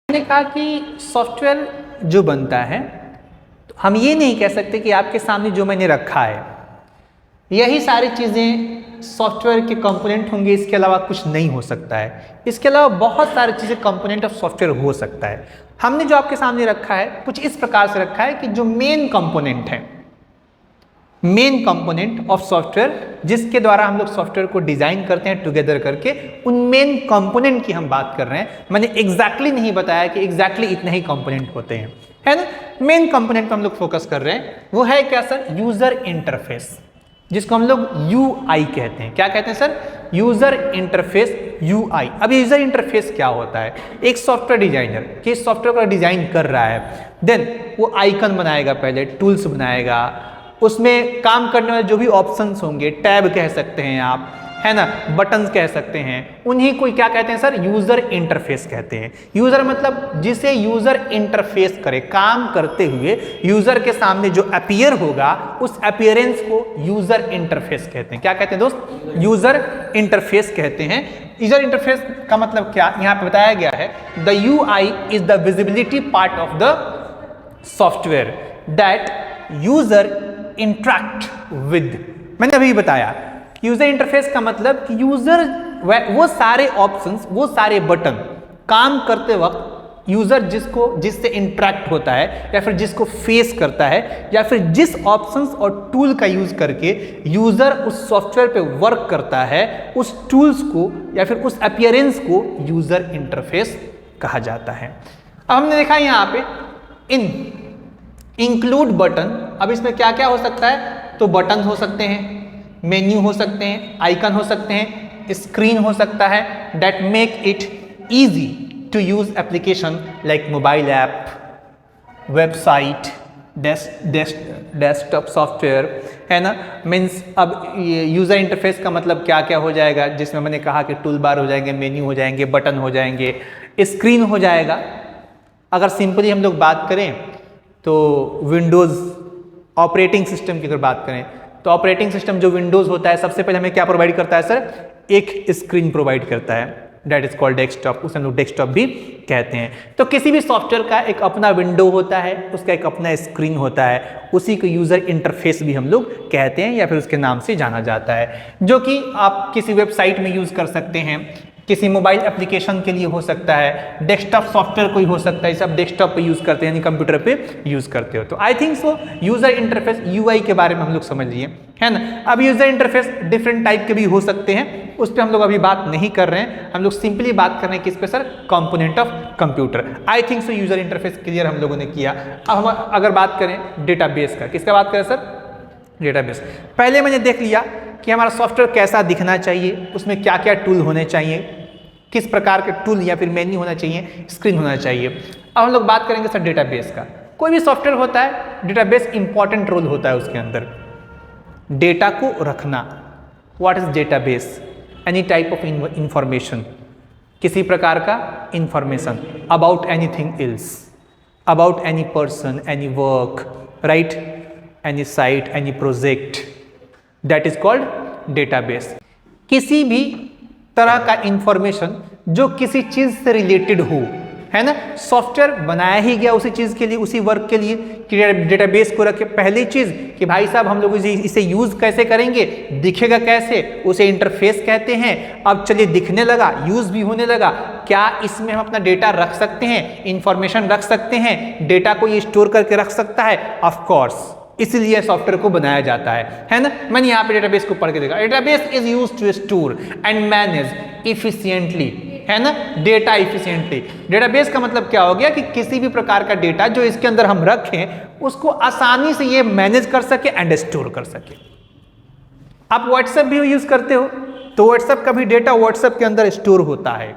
मैंने कहा कि सॉफ्टवेयर जो बनता है तो हम ये नहीं कह सकते कि आपके सामने जो मैंने रखा है यही सारी चीज़ें सॉफ्टवेयर के कंपोनेंट होंगे, इसके अलावा कुछ नहीं हो सकता है। इसके अलावा बहुत सारी चीज़ें कंपोनेंट ऑफ सॉफ्टवेयर हो सकता है। हमने जो आपके सामने रखा है कुछ इस प्रकार से रखा है कि जो मेन कंपोनेंट है, मेन कंपोनेंट ऑफ सॉफ्टवेयर जिसके द्वारा हम लोग सॉफ्टवेयर को डिजाइन करते हैं टुगेदर करके, उन मेन कंपोनेंट की हम बात कर रहे हैं। मैंने एग्जैक्टली नहीं बताया कि एग्जैक्टली इतने ही कंपोनेंट होते हैं, है ना। मेन कंपोनेंट पर हम लोग फोकस कर रहे हैं, वो है क्या सर? यूजर इंटरफेस, जिसको हम लोग UI कहते हैं। क्या कहते हैं सर? User interface, UI। अब यूजर इंटरफेस क्या होता है? एक सॉफ्टवेयर डिजाइनर किस सॉफ्टवेयर को डिजाइन कर रहा है, देन वो आइकन बनाएगा, पहले टूल्स बनाएगा, उसमें काम करने वाले जो भी ऑप्शंस होंगे, टैब कह सकते हैं आप, है ना, बटन्स कह सकते हैं, उन्हीं को क्या कहते हैं सर? यूजर इंटरफेस कहते हैं। यूजर मतलब जिसे यूजर इंटरफेस करे, काम करते हुए यूजर के सामने जो अपीयर होगा उस अपीयरेंस को यूजर इंटरफेस कहते हैं। क्या कहते हैं दोस्त? यूजर इंटरफेस कहते हैं। यूजर इंटरफेस का मतलब क्या यहाँ पे बताया गया है, the UI is the visibility part of the software that user interact with. मैंने अभी बताया यूजर इंटरफेस का मतलब कि यूजर वो सारे ऑप्शंस, वो सारे बटन काम करते वक्त यूजर जिससे इंटरैक्ट होता है या फिर जिसको फेस करता है या फिर जिस ऑप्शंस और टूल का यूज करके यूजर उस सॉफ्टवेयर पे वर्क करता है, उस टूल्स को या फिर उस अपीयरेंस को यूजर इंटरफेस कहा जाता है। अब हमने देखा यहाँ पे इंक्लूड बटन। अब इसमें क्या क्या हो सकता है? तो बटन हो सकते हैं, मेन्यू हो सकते हैं, आइकन हो सकते हैं, स्क्रीन हो सकता है, that make it easy to use application like mobile app, website, desktop software, है ना। मीन्स अब यूजर इंटरफेस का मतलब क्या क्या हो जाएगा, जिसमें मैंने कहा कि टूल बार हो जाएंगे, मेन्यू हो जाएंगे, बटन हो जाएंगे, स्क्रीन हो जाएगा। अगर सिंपली हम लोग बात करें तो विंडोज़ ऑपरेटिंग सिस्टम की अगर बात करें तो ऑपरेटिंग सिस्टम जो विंडोज़ होता है सबसे पहले हमें क्या प्रोवाइड करता है सर? एक स्क्रीन प्रोवाइड करता है, दैट इज कॉल्ड डेस्कटॉप। उसे हम लोग डेस्कटॉप भी कहते हैं। तो किसी भी सॉफ्टवेयर का एक अपना विंडो होता है, उसका एक अपना स्क्रीन होता है, उसी को यूजर इंटरफेस भी हम लोग कहते हैं या फिर उसके नाम से जाना जाता है, जो कि आप किसी वेबसाइट में यूज कर सकते हैं, किसी मोबाइल एप्लीकेशन के लिए हो सकता है, डेस्कटॉप सॉफ्टवेयर कोई हो सकता है, इसे आप डेस्कटॉप पे यूज करते हैं यानी कंप्यूटर पे यूज करते हो। तो I think so user interface UI के बारे में हम लोग समझ लिए, है ना। अब यूजर इंटरफेस डिफरेंट टाइप के भी हो सकते हैं, उस पर हम लोग अभी बात नहीं कर रहे हैं। हम लोग सिंपली बात कर रहे हैं किस पे sir? Component of computer. I think so user interface clear हम लोगों ने किया। अब हम अगर बात करें डेटाबेस का, किसका बात करें सर? डेटाबेस। पहले मैंने देख लिया कि हमारा सॉफ्टवेयर कैसा दिखना चाहिए, उसमें क्या क्या टूल होने चाहिए, किस प्रकार के टूल या फिर मेन्यू होना चाहिए, स्क्रीन होना चाहिए। अब हम लोग बात करेंगे सर डेटाबेस का। कोई भी सॉफ्टवेयर होता है, डेटाबेस इंपॉर्टेंट रोल होता है उसके अंदर, डेटा को रखना। What is database? Any type of information, किसी प्रकार का information about anything else, about any person, any work, right, any site, any project, that is called database. किसी भी तरह का इंफॉर्मेशन जो किसी चीज से रिलेटेड हो, है ना। सॉफ्टवेयर बनाया ही गया उसी चीज के लिए, उसी वर्क के लिए कि डेटाबेस को रखे। पहली चीज कि भाई साहब हम लोग इसे यूज कैसे करेंगे, दिखेगा कैसे, उसे इंटरफेस कहते हैं। अब चलिए दिखने लगा, यूज भी होने लगा, क्या इसमें हम अपना डेटा रख सकते हैं, इंफॉर्मेशन रख सकते हैं, डेटा को ये स्टोर करके रख सकता है? ऑफ कोर्स, इसलिए सॉफ्टवेयर को बनाया जाता है ना। मैंने यहाँ पे डेटाबेस को पढ़ के देखा, database is used to store and manage efficiently, है ना, डेटा इफिशिएंटली। डेटाबेस का मतलब क्या हो गया कि किसी भी प्रकार का डेटा जो इसके अंदर हम रखें उसको आसानी से ये मैनेज कर सके एंड स्टोर कर सके। आप व्हाट्सएप भी यूज करते हो तो व्हाट्सएप का भी डेटा व्हाट्सएप के अंदर स्टोर होता है।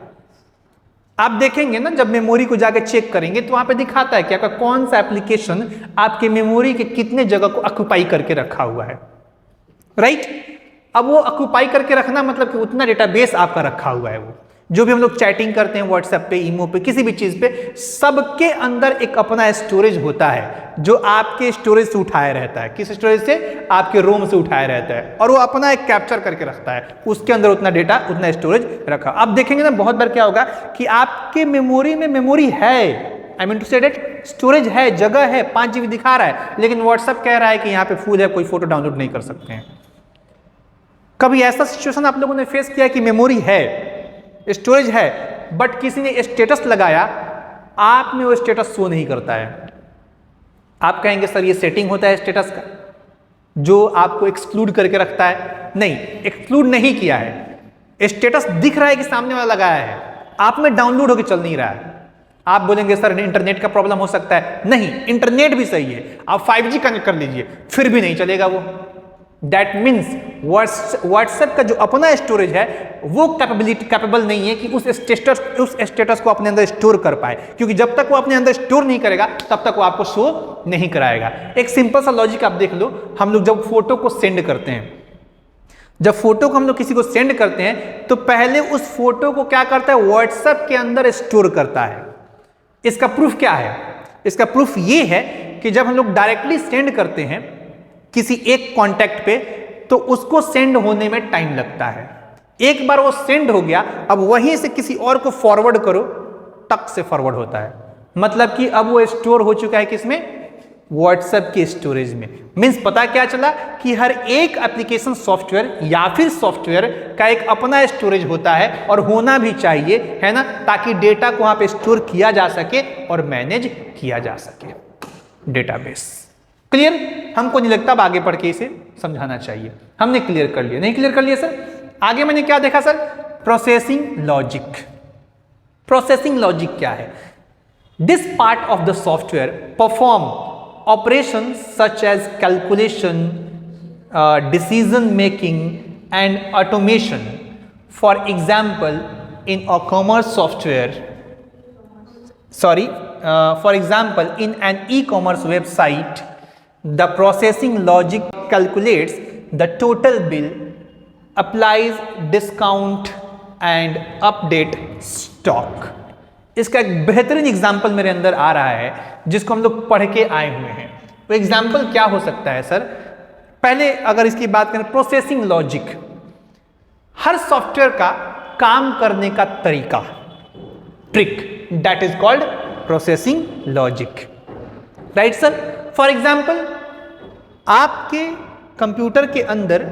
आप देखेंगे ना, जब मेमोरी को जाके चेक करेंगे तो वहां पे दिखाता है कि आपका कौन सा एप्लीकेशन आपके मेमोरी के कितने जगह को ऑक्यूपाई करके रखा हुआ है, राइट। अब वो ऑक्यूपाई करके रखना मतलब कि उतना डेटाबेस आपका रखा हुआ है वो, जो भी हम लोग चैटिंग करते हैं व्हाट्सएप पे, ईमो पे, किसी भी चीज पे, सबके अंदर एक अपना स्टोरेज होता है जो आपके स्टोरेज से उठाया रहता है। किस स्टोरेज से? आपके रोम से उठाया रहता है, और वो अपना एक कैप्चर करके रखता है, उसके अंदर उतना डेटा, उतना स्टोरेज रखा। अब देखेंगे ना बहुत बार क्या होगा कि आपके मेमोरी में मेमोरी है, आई मीन टू से डेट स्टोरेज है, जगह है, 5 GB दिखा रहा है, लेकिन व्हाट्सएप कह रहा है कि यहाँ पे फुल है, कोई फोटो डाउनलोड नहीं कर सकते हैं। कभी ऐसा सिचुएशन आप लोगों ने फेस किया कि मेमोरी है, स्टोरेज है, बट किसी ने स्टेटस लगाया, आप में वो स्टेटस शो नहीं करता है? आप कहेंगे सर ये सेटिंग होता है स्टेटस का जो आपको एक्सक्लूड करके रखता है। नहीं, एक्सक्लूड नहीं किया है, स्टेटस दिख रहा है कि सामने वाला लगाया है, आप में डाउनलोड होकर चल नहीं रहा है। आप बोलेंगे सर इंटरनेट का प्रॉब्लम हो सकता है। नहीं, इंटरनेट भी सही है, आप 5G कनेक्ट कर लीजिए, फिर भी नहीं चलेगा वो। दैट मीन्स व्हाट्सएप का जो अपना स्टोरेज है वो कैपेबल नहीं है कि उस स्टेटस को अपने अंदर स्टोर कर पाए, क्योंकि जब तक वो अपने अंदर स्टोर नहीं करेगा तब तक वो आपको शो नहीं कराएगा। एक सिंपल सा लॉजिक आप देख लो, हम लोग जब फोटो को सेंड करते हैं, जब फोटो को हम लोग किसी को सेंड करते हैं तो पहले उस फोटो को क्या करता है? व्हाट्सएप के अंदर स्टोर करता है। इसका प्रूफ क्या है? इसका प्रूफ ये है कि जब हम लोग डायरेक्टली सेंड करते हैं किसी एक कॉन्टैक्ट पे, तो उसको सेंड होने में टाइम लगता है। एक बार वो सेंड हो गया, अब वहीं से किसी और को फॉरवर्ड करो, टक से फॉरवर्ड होता है। मतलब कि अब वो स्टोर हो चुका है किसमें? व्हाट्सएप के स्टोरेज में। मींस पता क्या चला कि हर एक एप्लीकेशन सॉफ्टवेयर या फिर सॉफ्टवेयर का एक अपना स्टोरेज होता है, और होना भी चाहिए, है ना, ताकि डेटा को वहां पे स्टोर किया जा सके और मैनेज किया जा सके। Database clear? हमको नहीं लगता अब आगे पढ़ के इसे समझाना चाहिए, हमने क्लियर कर लिया। नहीं क्लियर कर लिया सर? आगे मैंने क्या देखा sir? Processing logic. Processing logic क्या है? This part of the software perform operation such as calculation, decision making and automation. For example in a commerce software, for example in an e-commerce website, the processing logic calculates the total bill, applies discount and update stock। इसका एक बेहतरीन example मेरे अंदर आ रहा है जिसको हम लोग पढ़ के आए हुए हैं। वो एग्जाम्पल क्या हो सकता है सर? पहले अगर इसकी बात करें, प्रोसेसिंग लॉजिक हर सॉफ्टवेयर का काम करने का तरीका, trick, that is called processing logic, right sir? For example आपके कंप्यूटर के अंदर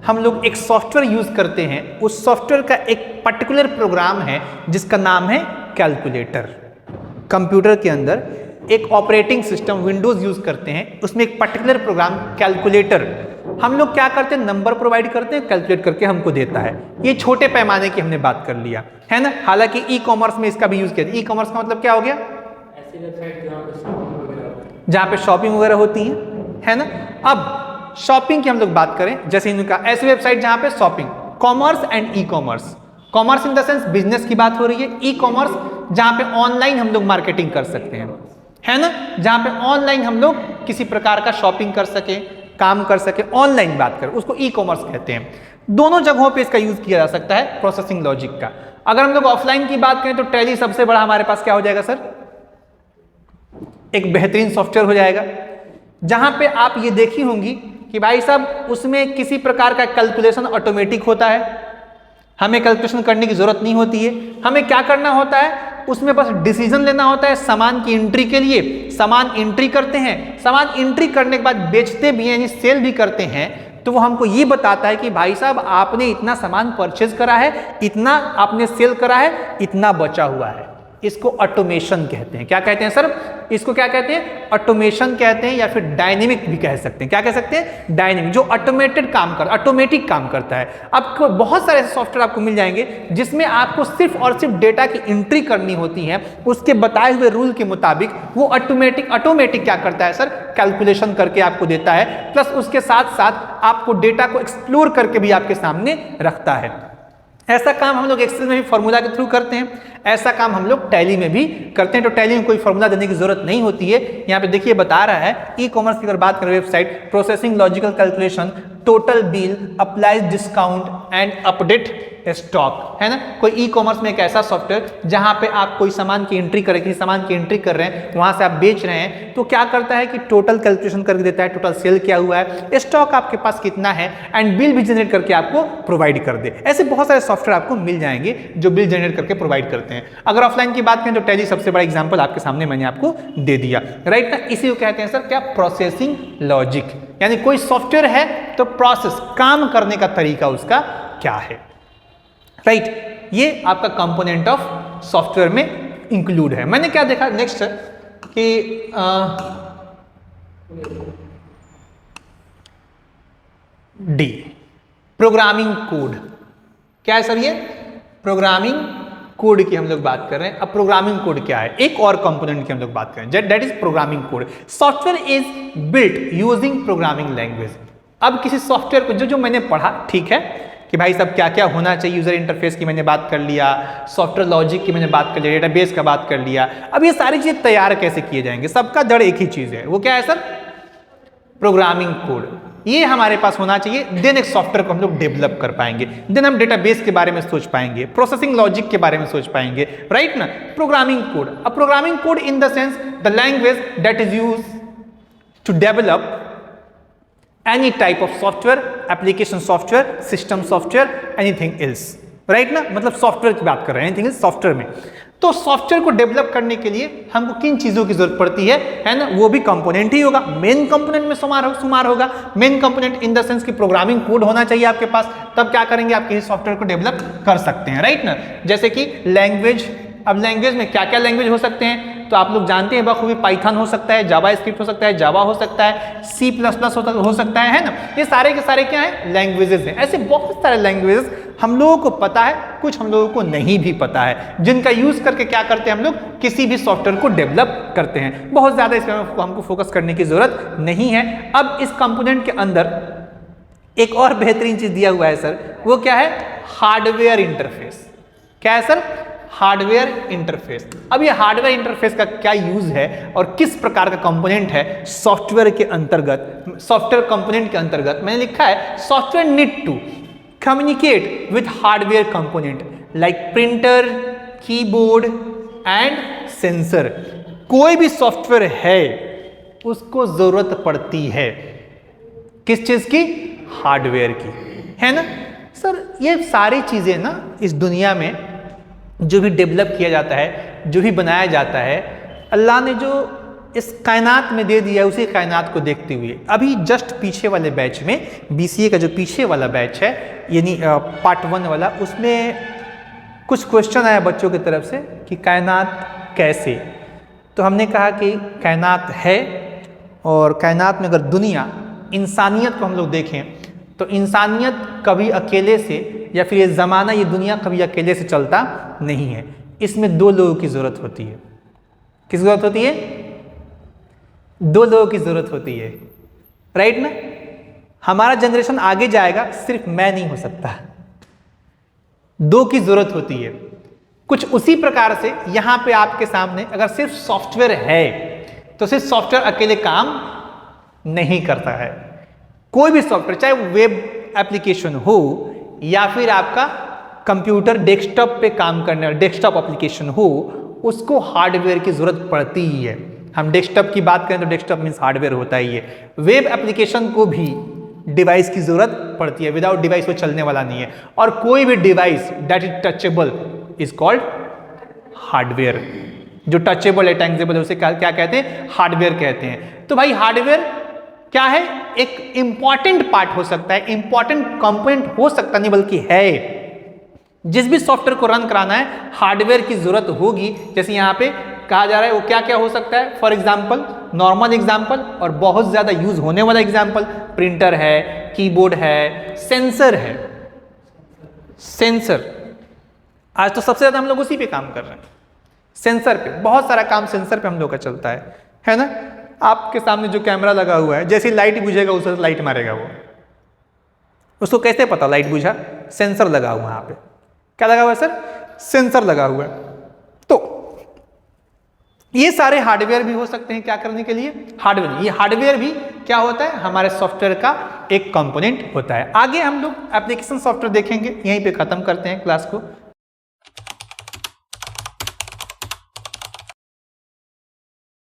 हम लोग एक सॉफ्टवेयर यूज करते हैं, उस सॉफ्टवेयर का एक पर्टिकुलर प्रोग्राम है जिसका नाम है कैलकुलेटर। कंप्यूटर के अंदर एक ऑपरेटिंग सिस्टम विंडोज यूज करते हैं, उसमें एक पर्टिकुलर प्रोग्राम कैलकुलेटर, हम लोग क्या करते हैं? नंबर प्रोवाइड करते हैं, कैलकुलेट करके हमको देता है। ये छोटे पैमाने की हमने बात कर लिया, है ना। हालांकि ई कॉमर्स में इसका भी यूज किया। ई कॉमर्स का मतलब क्या हो गया? ऐसी वेबसाइट जहां पे शॉपिंग वगैरह होती है ना। अब शॉपिंग की हम लोग बात करें, जैसे इनका ऐसी वेबसाइट जहां पे shopping, commerce and e commerce, commerce in the sense business की बात हो रही है, ई कॉमर्स जहां पे ऑनलाइन हम लोग मार्केटिंग कर सकते हैं, है ना, जहां पे ऑनलाइन हम लोग किसी प्रकार का शॉपिंग कर सके, काम कर सके, ऑनलाइन बात करें, उसको ई कॉमर्स कहते हैं। दोनों जगहों पे इसका यूज किया जा सकता है प्रोसेसिंग लॉजिक का। अगर हम लोग ऑफलाइन की बात करें तो टैली सबसे बड़ा हमारे पास क्या हो जाएगा सर? एक बेहतरीन सॉफ्टवेयर हो जाएगा, जहां पे आप ये देखी होंगी कि भाई साहब उसमें किसी प्रकार का कैलकुलेशन ऑटोमेटिक होता है, हमें कैलकुलेशन करने की जरूरत नहीं होती है। हमें क्या करना होता है? उसमें बस डिसीजन लेना होता है सामान की एंट्री के लिए। सामान एंट्री करते हैं, सामान एंट्री करने के बाद बेचते भी हैं, यानी सेल भी करते हैं, तो वो हमको ये बताता है कि भाई साहब आपने इतना सामान परचेज करा है, इतना आपने सेल करा है, इतना बचा हुआ है। इसको ऑटोमेशन कहते हैं। क्या कहते हैं सर? इसको क्या कहते हैं? ऑटोमेशन कहते हैं, या फिर डायनेमिक भी कह सकते हैं। क्या कह सकते हैं? डायनेमिक, जो ऑटोमेटेड काम कर, ऑटोमेटिक काम करता है। आपको बहुत सारे सॉफ्टवेयर आपको मिल जाएंगे जिसमें आपको सिर्फ और सिर्फ डेटा की एंट्री करनी होती है, उसके बताए हुए रूल के मुताबिक वो ऑटोमेटिक क्या करता है सर? कैलकुलेशन करके आपको देता है, प्लस उसके साथ साथ आपको डेटा को एक्सप्लोर करके भी आपके सामने रखता है। ऐसा काम हम लोग एक्सेल में भी फॉर्मूला के थ्रू करते हैं। ऐसा काम हम लोग टैली में भी करते हैं। तो टैली में कोई फॉर्मूला देने की जरूरत नहीं होती है। यहाँ पे देखिए बता रहा है ई कॉमर्स की अगर बात करें website, processing logical calculation, total bill, applies discount and update stock, है ना। कोई ई कॉमर्स में एक ऐसा सॉफ्टवेयर जहां पे आप कोई सामान की एंट्री कर किसी सामान की एंट्री कर रहे हैं, वहां से आप बेच रहे हैं, तो क्या करता है कि टोटल कैलकुलेशन करके देता है, टोटल सेल क्या हुआ है, स्टॉक आपके पास कितना है, एंड बिल भी जनरेट करके आपको प्रोवाइड कर दे। ऐसे बहुत सारे सॉफ्टवेयर आपको मिल जाएंगे जो बिल जनरेट करके प्रोवाइड करते हैं। अगर ऑफलाइन की बात करें तो टैली सबसे बड़ा एग्जाम्पल आपके सामने मैंने आपको दे दिया, राइट ना। इसी को कहते हैं सर क्या, प्रोसेसिंग लॉजिक, यानी कोई सॉफ्टवेयर है तो प्रोसेस, काम करने का तरीका उसका क्या है, राइट। ये आपका कंपोनेंट ऑफ सॉफ्टवेयर में इंक्लूड है। मैंने क्या देखा नेक्स्ट कि डी, प्रोग्रामिंग कोड। क्या है सर ये, प्रोग्रामिंग कोड की हम लोग बात कर रहे हैं। अब प्रोग्रामिंग कोड क्या है, एक और कंपोनेंट की हम लोग बात करें, that is programming code. Software is built using programming language. अब किसी सॉफ्टवेयर को जो मैंने पढ़ा, ठीक है कि भाई सब क्या क्या होना चाहिए, यूजर इंटरफेस की मैंने बात कर लिया, सॉफ्टवेयर लॉजिक की मैंने बात कर लिया, डेटाबेस का बात कर लिया। अब ये सारी चीजें तैयार कैसे किए जाएंगे, सबका जड़ एक ही चीज है, वो क्या है सर, प्रोग्रामिंग कोड। ये हमारे पास होना चाहिए, देन एक सॉफ्टवेयर को हम लोग डेवलप कर पाएंगे, देन हम डेटाबेस के बारे में सोच पाएंगे, प्रोसेसिंग लॉजिक के बारे में सोच पाएंगे, राइट ना। प्रोग्रामिंग कोड, अब programming code in the sense the language that is use to develop any type of software, application software, system software, anything else, right ना। मतलब सॉफ्टवेयर की बात कर रहे हैं, anything else सॉफ्टवेयर में। तो सॉफ्टवेयर को डेवलप करने के लिए हमको किन चीजों की जरूरत पड़ती है ना, वो भी कंपोनेंट ही होगा। मेन कंपोनेंट में शुमार होगा। Main component in the sense की प्रोग्रामिंग कोड होना चाहिए आपके पास, तब क्या करेंगे, आप किसी सॉफ्टवेयर को डेवलप कर सकते हैं, राइट ना। जैसे कि लैंग्वेज, अब लैंग्वेज में क्या क्या लैंग्वेज हो सकते हैं, तो आप लोग जानते हैं बखूबी पाइथन हो सकता है, जावा स्क्रिप्ट हो सकता है, जावा हो सकता है, सी प्लस प्लस हो सकता है ना। ये सारे के सारे क्या है, लैंग्वेजेस हैं। ऐसे बहुत सारे लैंग्वेजेस हम लोगों को पता है, कुछ हम लोगों को नहीं भी पता है, जिनका यूज करके क्या करते हैं हम लोग, किसी भी सॉफ्टवेयर को डेवलप करते हैं। बहुत ज्यादा इस पर हमको फोकस करने की जरूरत नहीं है। अब इस कंपोनेंट के अंदर एक और बेहतरीन चीज दिया हुआ है सर, वो क्या है, हार्डवेयर इंटरफेस। क्या है सर, हार्डवेयर इंटरफेस। अब ये हार्डवेयर इंटरफेस का क्या यूज है और किस प्रकार का कंपोनेंट है सॉफ्टवेयर के अंतर्गत, सॉफ्टवेयर कंपोनेंट के अंतर्गत मैंने लिखा है, software need to communicate with hardware component like printer, keyboard and sensor. कोई भी सॉफ्टवेयर है उसको जरूरत पड़ती है किस चीज की, हार्डवेयर की, है ना सर। ये सारी चीजें ना इस दुनिया में जो भी डेवलप किया जाता है, जो भी बनाया जाता है, अल्लाह ने जो इस कायनात में दे दिया, उसी कायनात को देखते हुए अभी जस्ट पीछे वाले बैच में, बीसीए का जो पीछे वाला बैच है, यानी पार्ट 1 वाला, उसमें कुछ क्वेश्चन आया बच्चों की तरफ से कि कायनात कैसे। तो हमने कहा कि कायनात है, और कायनात में अगर दुनिया, इंसानियत को हम लोग देखें तो इंसानियत कभी अकेले से, या फिर ये ज़माना, ये दुनिया कभी अकेले से चलता नहीं है। इसमें दो लोगों की ज़रूरत होती है। किस ज़रूरत होती है, दो लोगों की ज़रूरत होती है, राइट ना। हमारा जनरेशन आगे जाएगा, सिर्फ मैं नहीं हो सकता, दो की ज़रूरत होती है। कुछ उसी प्रकार से यहाँ पे आपके सामने अगर सिर्फ सॉफ्टवेयर है तो सिर्फ सॉफ्टवेयर अकेले काम नहीं करता है। कोई भी सॉफ्टवेयर, चाहे वो वेब एप्लीकेशन हो या फिर आपका कंप्यूटर डेस्कटॉप पे काम करने वाला डेस्कटॉप एप्लीकेशन हो, उसको हार्डवेयर की जरूरत पड़ती ही है। हम डेस्कटॉप की बात करें तो डेस्कटॉप मीन्स हार्डवेयर होता ही है। वेब एप्लीकेशन को भी डिवाइस की जरूरत पड़ती है, विदाउट डिवाइस वो चलने वाला नहीं है। और कोई भी device that is touchable is called hardware. जो टचेबल है, टैंजेबल है, उसे क्या कहते हैं, हार्डवेयर कहते हैं। तो भाई हार्डवेयर क्या है, एक इंपॉर्टेंट पार्ट हो सकता है, इंपॉर्टेंट कंपोनेंट हो सकता नहीं बल्कि है। जिस भी सॉफ्टवेयर को रन कराना है हार्डवेयर की जरूरत होगी। जैसे यहाँ पे कहा जा रहा है वो क्या क्या हो सकता है, फॉर एग्जाम्पल, नॉर्मल एग्जाम्पल और बहुत ज्यादा यूज होने वाला एग्जाम्पल, प्रिंटर है, कीबोर्ड है, सेंसर है। सेंसर आज तो सबसे ज्यादा हम लोग उसी पे काम कर रहे हैं, सेंसर पे। बहुत सारा काम सेंसर पे हम लोग का चलता है ना। आपके सामने जो कैमरा लगा हुआ है, जैसे लाइट बुझेगा उसे लाइट मारेगा वो। उसको कैसे पता लाइट बुझा, सेंसर लगा हुआ है। यहाँ पे क्या लगा हुआ है सर, सेंसर लगा हुआ है। ये सारे हार्डवेयर भी हो सकते हैं क्या करने के लिए, हार्डवेयर। ये हार्डवेयर भी क्या होता है, हमारे सॉफ्टवेयर का एक कंपोनेंट होता है। आगे हम लोग एप्लीकेशन सॉफ्टवेयर देखेंगे, यहीं पे खत्म करते हैं क्लास को।